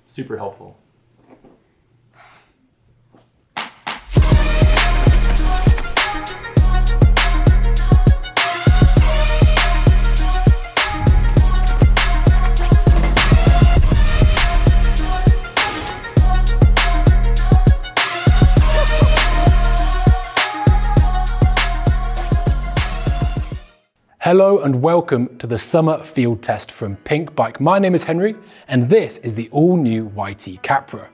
super helpful. Hello and welcome to the summer field test from Pinkbike. My name is Henry and this is the all-new YT Capra.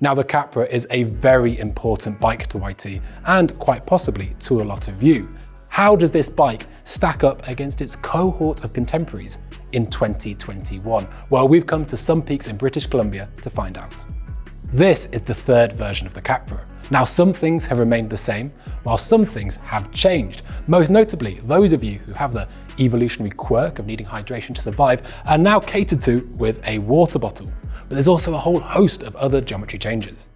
Now the Capra is a very important bike to YT and quite possibly to a lot of you. How does this bike stack up against its cohort of contemporaries in 2021? Well, we've come to some peaks in British Columbia to find out. This is the third version of the Capra. Now some things have remained the same, while some things have changed. Most notably, those of you who have the evolutionary quirk of needing hydration to survive are now catered to with a water bottle. But there's also a whole host of other geometry changes.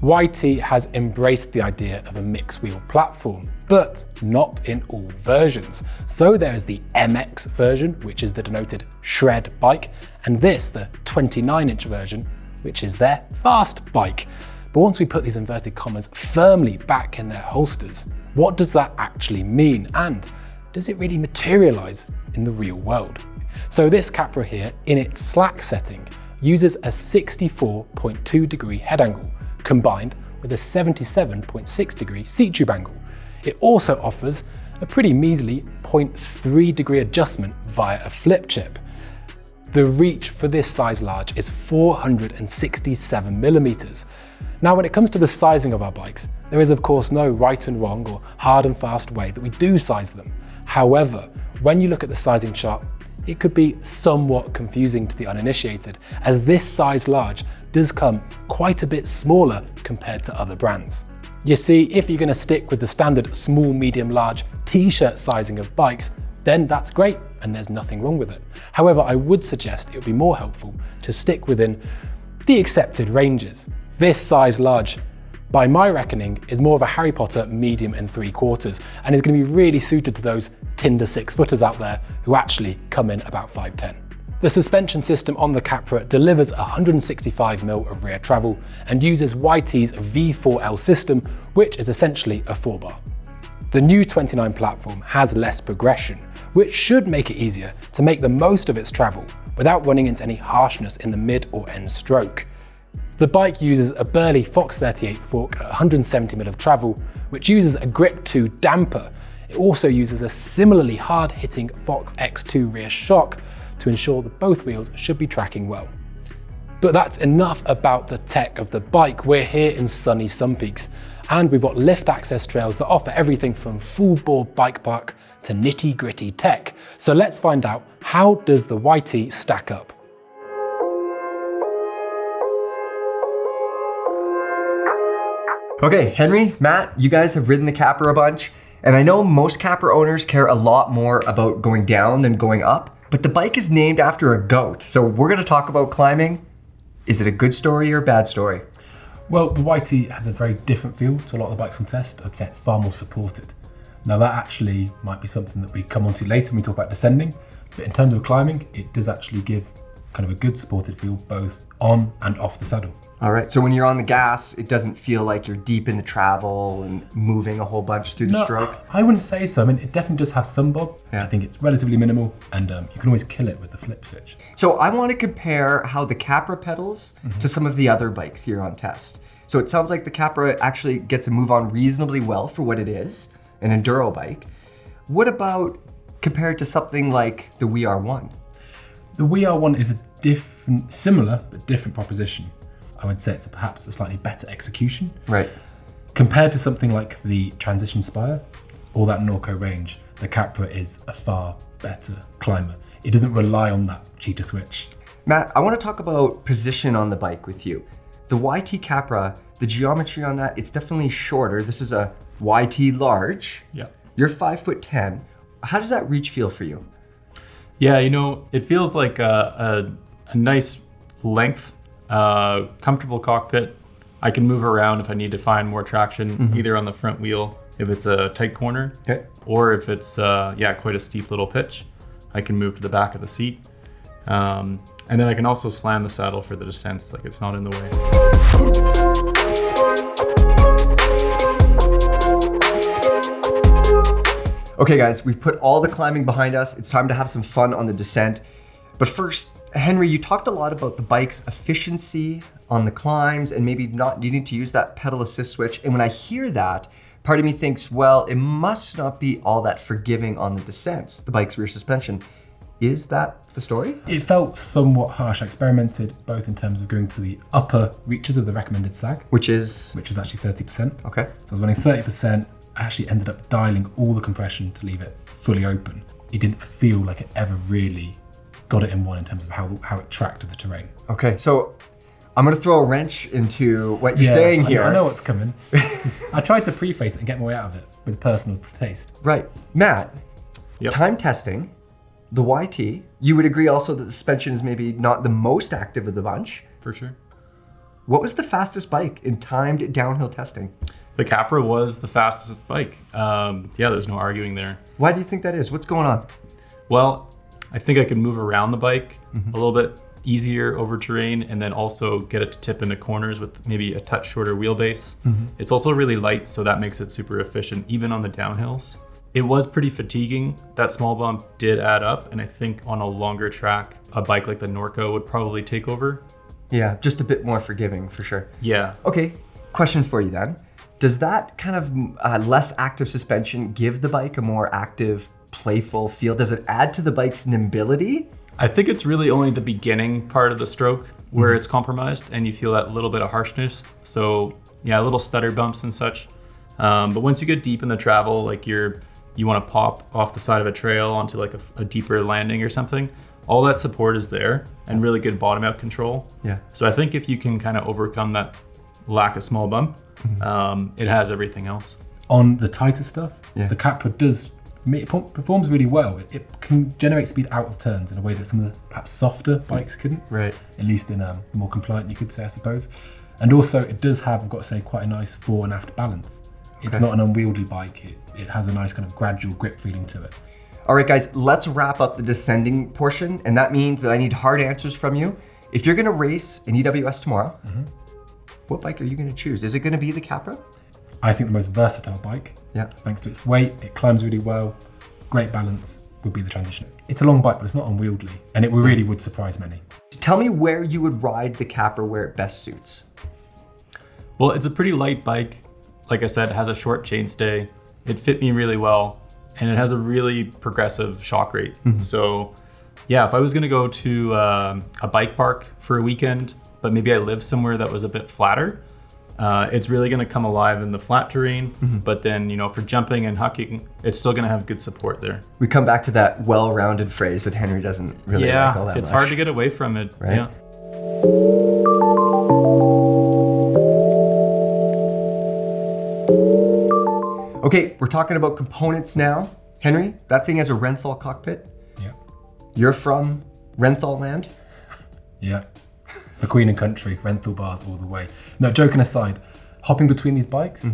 YT has embraced the idea of a mixed wheel platform, but not in all versions. So there is the MX version, which is the denoted shred bike, and this, the 29-inch version, which is their fast bike. But once we put these inverted commas firmly back in their holsters, what does that actually mean? And does it really materialize in the real world? So this Capra here, in its slack setting, uses a 64.2 degree head angle, combined with a 77.6 degree seat tube angle. It also offers a pretty measly 0.3 degree adjustment via a flip chip. The reach for this size large is 467 millimeters. Now, when it comes to the sizing of our bikes, there is of course no right and wrong or hard and fast way that we do size them. However, when you look at the sizing chart, it could be somewhat confusing to the uninitiated, as this size large does come quite a bit smaller compared to other brands. You see, if you're going to stick with the standard small, medium, large t-shirt sizing of bikes, then that's great and there's nothing wrong with it. However, I would suggest it would be more helpful to stick within the accepted ranges. This size large, by my reckoning, is more of a Harry Potter medium and 3/4 and is going to be really suited to those Tinder 6-footers out there who actually come in about 5'10". The suspension system on the Capra delivers 165mm of rear travel and uses YT's V4L system, which is essentially a 4-bar. The new 29 platform has less progression, which should make it easier to make the most of its travel without running into any harshness in the mid or end stroke. The bike uses a Burley Fox 38 fork at 170mm of travel, which uses a Grip 2 damper. It also uses a similarly hard-hitting Fox X2 rear shock to ensure that both wheels should be tracking well. But that's enough about the tech of the bike. We're here in sunny Sunpeaks, and we've got lift access trails that offer everything from full bore bike park to nitty-gritty tech. So let's find out, how does the YT stack up? Okay, Henry, Matt, you guys have ridden the Capra a bunch, and I know most Capra owners care a lot more about going down than going up, but the bike is named after a goat, so we're gonna talk about climbing. Is it a good story or a bad story? Well, the YT has a very different feel to a lot of the bikes on test. I'd say it's far more supported. Now that actually might be something that we come onto later when we talk about descending, but in terms of climbing, it does actually give kind of a good supported feel both on and off the saddle. All right, so when you're on the gas, it doesn't feel like you're deep in the travel and moving a whole bunch through the stroke? I wouldn't say so. I mean, it definitely does have some bob. Yeah. I think it's relatively minimal and you can always kill it with the flip switch. So I want to compare how the Capra pedals to some of the other bikes here on test. So it sounds like the Capra actually gets a move on reasonably well for what it is, an enduro bike. What about compared to something like the WeR1? The WeR1 is a similar but different proposition. I would say it's perhaps a slightly better execution. Right. Compared to something like the Transition Spire or that Norco range, the Capra is a far better climber. It doesn't rely on that cheetah switch. Matt, I want to talk about position on the bike with you. The YT Capra, the geometry on that, it's definitely shorter. This is a YT large. Yeah. You're 5'10". How does that reach feel for you? Yeah, you know, it feels like a nice length, comfortable cockpit. I can move around if I need to find more traction, either on the front wheel, if it's a tight corner, or if it's quite a steep little pitch, I can move to the back of the seat. And then I can also slam the saddle for the descents, like it's not in the way. Okay guys, we've put all the climbing behind us. It's time to have some fun on the descent. But first, Henry, you talked a lot about the bike's efficiency on the climbs and maybe not needing to use that pedal assist switch. And when I hear that, part of me thinks, well, it must not be all that forgiving on the descents, the bike's rear suspension. Is that the story? It felt somewhat harsh. I experimented both in terms of going to the upper reaches of the recommended sag, Which is actually 30%. okay. So I was running 30%. I actually ended up dialing all the compression to leave it fully open. It didn't feel like it ever really got it in one in terms of how it tracked to the terrain. Okay, so I'm gonna throw a wrench into what you're saying here. I know what's coming. I tried to preface it and get my way out of it with personal taste. Right, Matt. Yep. Time testing, the YT. You would agree also that the suspension is maybe not the most active of the bunch. For sure. What was the fastest bike in timed downhill testing? The Capra was the fastest bike. Yeah, there's no arguing there. Why do you think that is? What's going on? Well, I think I could move around the bike a little bit easier over terrain, and then also get it to tip into corners with maybe a touch shorter wheelbase. It's also really light, so that makes it super efficient, even on the downhills. It was pretty fatiguing. That small bump did add up, and I think on a longer track, a bike like the Norco would probably take over. Yeah, just a bit more forgiving for sure. Yeah. Okay, question for you then. Does that kind of less active suspension give the bike a more active, playful feel? Does it add to the bike's nimbility? I think it's really only the beginning part of the stroke where it's compromised and you feel that little bit of harshness. So yeah, little stutter bumps and such. But once you get deep in the travel, like you want to pop off the side of a trail onto like a deeper landing or something, all that support is there and really good bottom out control. Yeah. So I think if you can kind of overcome that lack of small bump, it has everything else. On the tighter stuff, the Capra does, for me, it performs really well. It can generate speed out of turns in a way that some of the perhaps softer bikes couldn't. Right. At least in more compliant, you could say, I suppose. And also it does have, I've got to say, quite a nice fore and aft balance. It's not an unwieldy bike. It has a nice kind of gradual grip feeling to it. All right, guys, let's wrap up the descending portion. And that means that I need hard answers from you. If you're gonna race in EWS tomorrow, what bike are you gonna choose? Is it gonna be the Capra? I think the most versatile bike, thanks to its weight, it climbs really well, great balance, would be the transition. It's a long bike, but it's not unwieldy, and it really would surprise many. Tell me where you would ride the Capra where it best suits. Well, it's a pretty light bike. Like I said, it has a short chainstay. It fit me really well, and it has a really progressive shock rate. So yeah, if I was gonna go to a bike park for a weekend, but maybe I live somewhere that was a bit flatter, it's really gonna come alive in the flat terrain, but then, for jumping and hucking, it's still gonna have good support there. We come back to that well-rounded phrase that Henry doesn't really like all that it's much. hard to get away from it, right? Yeah. Okay, we're talking about components now. Henry, that thing has a Renthal cockpit. Yeah. You're from Renthal land? Yeah. For Queen and Country, Renthal bars all the way. No, joking aside, hopping between these bikes,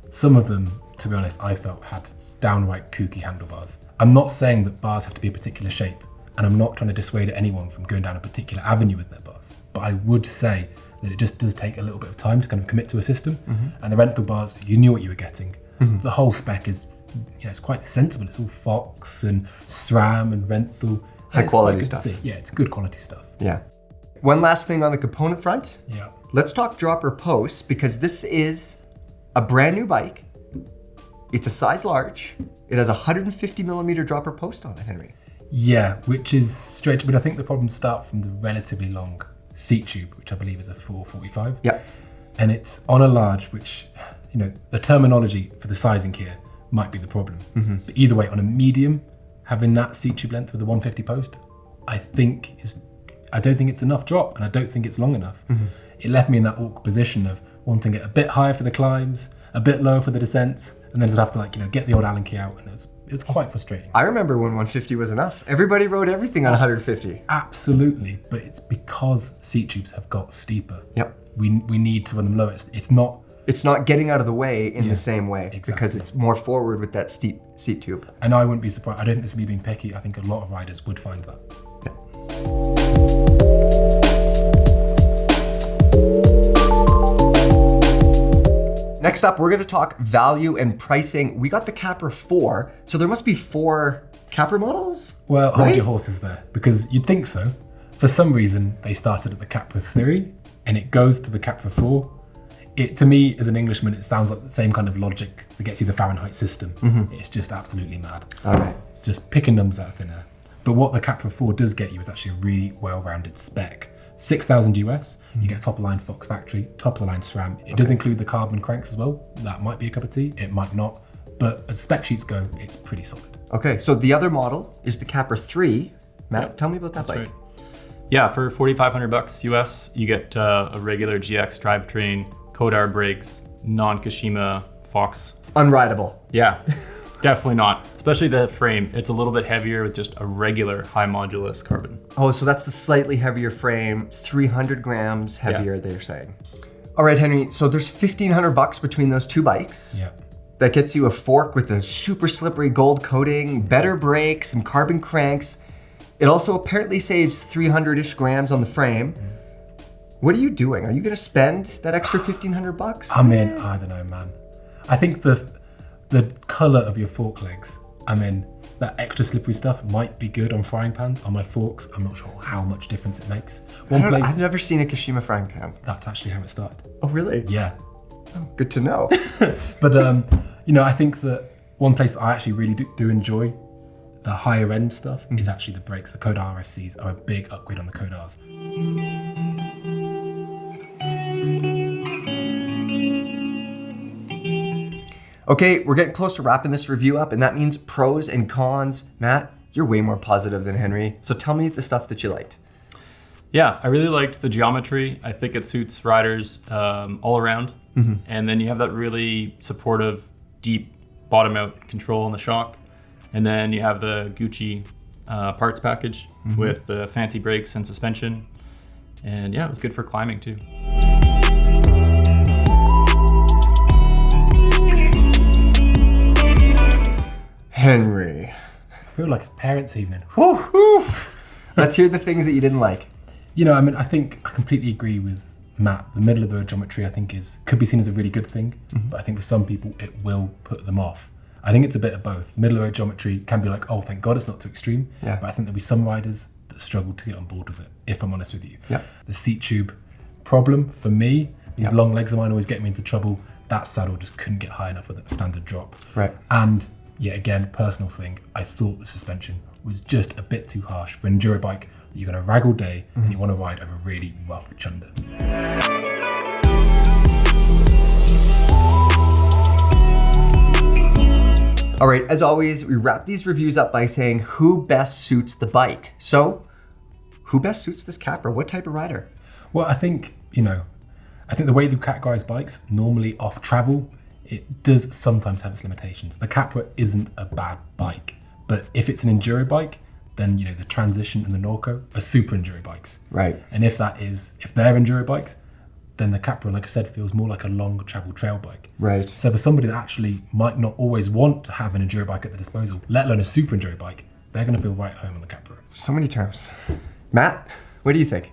some of them, to be honest, I felt had downright kooky handlebars. I'm not saying that bars have to be a particular shape, and I'm not trying to dissuade anyone from going down a particular avenue with their bars, but I would say that it just does take a little bit of time to kind of commit to a system, and the Renthal bars, you knew what you were getting. The whole spec is, it's quite sensible. It's all Fox and SRAM and Renthal. High quality stuff. Yeah, it's good quality stuff. Yeah. One last thing on the component front. Yeah. Let's talk dropper posts, because this is a brand new bike. It's a size large. It has a 150 millimeter dropper post on it, Henry. Yeah, which is strange, but I think the problems start from the relatively long seat tube, which I believe is a 445. Yeah. And it's on a large, which, the terminology for the sizing here might be the problem. But either way, on a medium, having that seat tube length with a 150 post, I don't think it's enough drop, and I don't think it's long enough. It left me in that awkward position of wanting it a bit higher for the climbs, a bit lower for the descents, and then just have to get the old Allen key out, and it was quite frustrating. I remember when 150 was enough. Everybody rode everything on 150. Absolutely, but it's because seat tubes have got steeper. Yep. We need to run them lower. It's not getting out of the way in the same way, exactly. because it's more forward with that steep seat tube. And I wouldn't be surprised. I don't think this is me being picky. I think a lot of riders would find that. Yeah. Next up, we're gonna talk value and pricing. We got the Capra 4, so there must be 4 Capra models? Well, hold right? your horses there, because you'd think so. For some reason, they started at the Capra 3, and it goes to the Capra 4. To me, as an Englishman, it sounds like the same kind of logic that gets you the Fahrenheit system. It's just absolutely mad. All right. It's just picking numbers out of thin air. But what the Capra 4 does get you is actually a really well-rounded spec. 6,000 US, you get top-of-the-line Fox factory, top-of-the-line SRAM. It does include the carbon cranks as well. That might be a cup of tea, it might not. But as spec sheets go, it's pretty solid. Okay, so the other model is the Capra 3. Matt, tell me about that bike. Right. Yeah, for $4,500 US, you get a regular GX drivetrain, Kodar brakes, non-Kashima Fox. Unrideable. Yeah, definitely not. Especially the frame. It's a little bit heavier with just a regular high modulus carbon. Oh, so that's the slightly heavier frame, 300 grams heavier, they're saying. All right, Henry, so there's $1,500 between those two bikes. Yeah. That gets you a fork with a super slippery gold coating, better brakes, some carbon cranks. It also apparently saves 300-ish grams on the frame. What are you doing? Are you gonna spend that extra $1,500? I mean, I don't know, man. I think the color of your fork legs, I mean, that extra slippery stuff might be good on frying pans. On my forks, I'm not sure how much difference it makes. I've never seen a Kashima frying pan. That's actually how it started. Oh, really? Yeah. Oh, good to know. But, I think that one place I actually really do enjoy the higher end stuff is actually the brakes. The Kodar RSCs are a big upgrade on the Kodars. Okay, we're getting close to wrapping this review up, and that means pros and cons. Matt, you're way more positive than Henry, so tell me the stuff that you liked. Yeah, I really liked the geometry. I think it suits riders all around. And then you have that really supportive, deep bottom out control on the shock. And then you have the Gucci parts package with the fancy brakes and suspension. And yeah, it was good for climbing too. Henry. I feel like it's parents' evening. Whew, whew. Let's hear the things that you didn't like. I think I completely agree with Matt. The middle of the road geometry, I think, could be seen as a really good thing, but I think for some people it will put them off. I think it's a bit of both. Middle of the road geometry can be like, oh, thank God it's not too extreme. Yeah. But I think there'll be some riders that struggle to get on board with it, if I'm honest with you. Yeah. The seat tube problem for me, these long legs of mine always get me into trouble. That saddle just couldn't get high enough with that standard drop. Right. And yeah, again, personal thing, I thought the suspension was just a bit too harsh for an enduro bike that you're going to rag all day and you want to ride over really rough chunder. All right, as always, we wrap these reviews up by saying who best suits the bike. So, who best suits this Capra? What type of rider? Well, I think the way we categorize bikes, normally off travel, it does sometimes have its limitations. The Capra isn't a bad bike, but if it's an enduro bike, then the Transition and the Norco are super enduro bikes. Right. And if they're enduro bikes, then the Capra, like I said, feels more like a long travel trail bike. Right. So for somebody that actually might not always want to have an enduro bike at their disposal, let alone a super enduro bike, they're going to feel right at home on the Capra. So many terms. Matt, what do you think?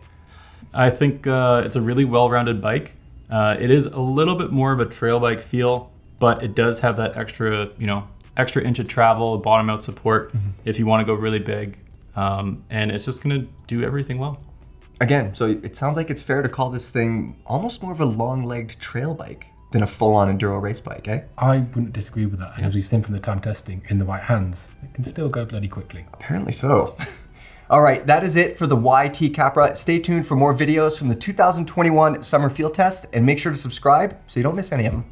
I think it's a really well-rounded bike. It is a little bit more of a trail bike feel, but it does have that extra inch of travel, bottom out support if you want to go really big. And it's just going to do everything well. Again, so it sounds like it's fair to call this thing almost more of a long-legged trail bike than a full-on enduro race bike, eh? I wouldn't disagree with that. And as we've seen from the time testing, in the right hands, it can still go bloody quickly. Apparently so. All right, that is it for the YT Capra. Stay tuned for more videos from the 2021 Summer Field Test and make sure to subscribe so you don't miss any of them.